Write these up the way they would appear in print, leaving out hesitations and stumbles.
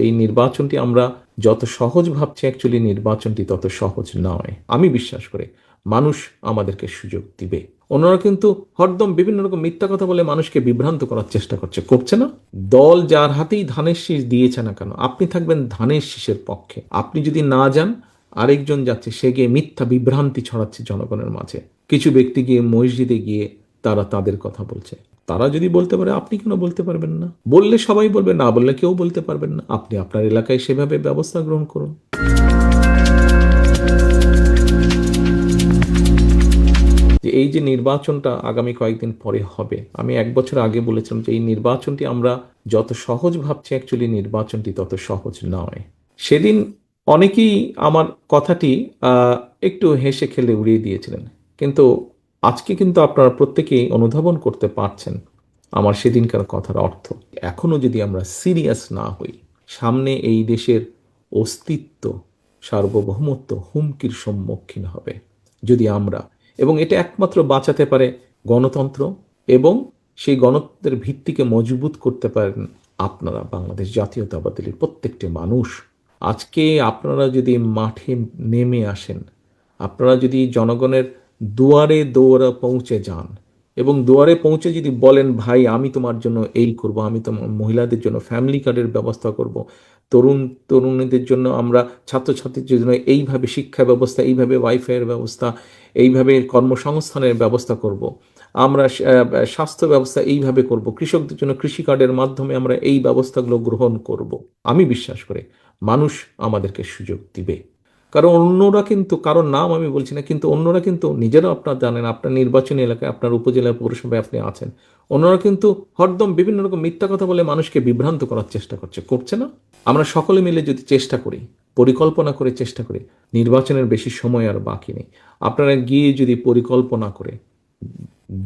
এই নির্বাচনটি আমরা যত সহজ ভাবছি, অ্যাকচুয়ালি নির্বাচনটি তত সহজ নয়। আমি বিশ্বাস করি মানুষ আমাদেরকে সুযোগ দিবে। অন্যরা কিন্তু হরদম বিভিন্ন রকম মিথ্যা কথা বলে মানুষকে বিভ্রান্ত করার চেষ্টা করছে না? দল যার হাতেই ধানের শীষ দিয়েছে না কেন, আপনি থাকবেন ধানের শীষের পক্ষে। আপনি যদি না যান, আরেকজন যাচ্ছে, সে গিয়ে মিথ্যা বিভ্রান্তি ছড়াচ্ছে জনগণের মাঝে। কিছু ব্যক্তি গিয়ে মসজিদে গিয়ে তারা তাদের কথা বলছে। তারা যদি বলতে পারে, আপনি কেন বলতে পারবেন না? বললে সবাই বলবে, না বললে কেউ বলতে পারবেন না। আপনি আপনার এলাকায় সেভাবে ব্যবস্থা গ্রহণ করুন। যে এই যে নির্বাচনটা আগামী কয়েকদিন পরে হবে, আমি 1 বছর আগে বলেছিলাম যে এই নির্বাচনটি আমরা যত সহজ ভাবছি, অ্যাকচুয়ালি নির্বাচনটি তত সহজ নয়। সেদিন অনেকেই আমার কথাটি একটু হেসে খেলে উড়িয়ে দিয়েছিলেন, কিন্তু আজকে কিন্তু আপনারা প্রত্যেকেই অনুধাবন করতে পারছেন আমার সেদিনকার কথার অর্থ। এখনো যদি আমরা সিরিয়াস না হই, সামনে এই দেশের অস্তিত্ব, সার্বভৌমত্ব হুমকির সম্মুখীন হবে যদি আমরা, এবং এটা একমাত্র বাঁচাতে পারে গণতন্ত্র, এবং সেই গণতন্ত্রের ভিত্তিকে মজবুত করতে পারেন আপনারা, বাংলাদেশ জাতীয়তাবাদী দলের প্রত্যেকটি মানুষ। আজকে আপনারা যদি মাঠে নেমে আসেন, আপনারা যদি জনগণের দুয়ারে দৌড়ে পৌঁছে যান এবং দুয়ারে পৌঁছে যদি বলেন, ভাই আমি তোমার জন্য এই করব, আমি তোমার মহিলাদের জন্য ফ্যামিলি কার্ডের ব্যবস্থা করব, তরুণীদের জন্য আমরা, ছাত্রছাত্রীদের জন্য এইভাবে শিক্ষা ব্যবস্থা, এইভাবে ওয়াইফাইয়ের ব্যবস্থা, এইভাবে কর্মসংস্থানের ব্যবস্থা করব, আমরা স্বাস্থ্য ব্যবস্থা এইভাবে করব, কৃষকদের জন্য কৃষি কার্ডের মাধ্যমে আমরা এই ব্যবস্থাগুলো গ্রহণ করব, আমি বিশ্বাস করি মানুষ আমাদেরকে সুযোগ দিবে। কারণ অন্যরা কিন্তু, কারোর নাম আমি বলছি না, কিন্তু অন্যরা কিন্তু নিজেরাও, আপনারা জানেন, আপনার নির্বাচনী এলাকায়, আপনার উপজেলা পৌরসভায় আপনি আছেন, অন্যরা কিন্তু হরদম বিভিন্ন রকম মিথ্যা কথা বলে মানুষকে বিভ্রান্ত করার চেষ্টা করছে না? আমরা সকলে মিলে যদি চেষ্টা করি, পরিকল্পনা করে চেষ্টা করি, নির্বাচনের বেশি সময় আর বাকি নেই। আপনারা গিয়ে যদি পরিকল্পনা করে,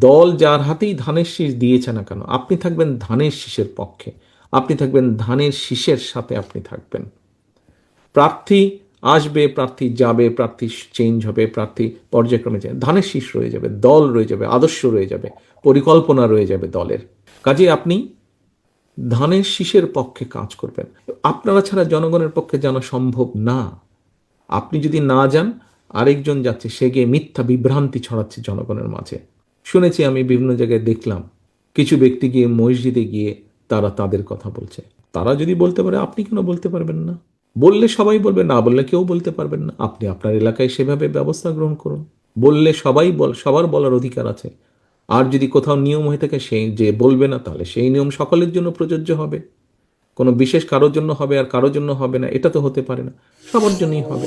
দল যার হাতেই ধানের শীষ দিয়েছে না কেন, আপনি থাকবেন ধানের শীষের পক্ষে, আপনি থাকবেন ধানের শীষের সাথে, আপনি থাকবেন। প্রার্থী আসবে, প্রার্থী যাবে, প্রার্থী চেঞ্জ হবে, প্রার্থী পর্যায়ক্রমে যাবে, ধানের শীষ রয়ে যাবে, দল রয়ে যাবে, আদর্শ রয়ে যাবে, পরিকল্পনা রয়ে যাবে দলের। কাজে আপনি ধানের শীষের পক্ষে কাজ করবেন। আপনারা ছাড়া জনগণের পক্ষে জানা সম্ভব না। আপনি যদি না যান, আরেকজন যাচ্ছে, সে গিয়ে মিথ্যা বিভ্রান্তি ছড়াচ্ছে জনগণের মাঝে। শুনেছি, আমি বিভিন্ন জায়গায় দেখলাম, কিছু ব্যক্তি গিয়ে মসজিদে গিয়ে তারা তাদের কথা বলছে। তারা যদি বলতে পারে, আপনি কেন বলতে পারবেন না? বললে সবাই বলবে, না বললে কেউ বলতে পারবেন না। আপনি আপনার এলাকায় সেভাবে ব্যবস্থা গ্রহণ করুন। বললে সবার বলার অধিকার আছে। আর যদি কোথাও নিয়ম হয়ে থাকে, সেই যে বলবে না, তাহলে সেই নিয়ম সকলের জন্য প্রযোজ্য হবে। কোনো বিশেষ কারোর জন্য হবে আর কারোর জন্য হবে না, এটা তো হতে পারে না, সবার জন্যই হবে।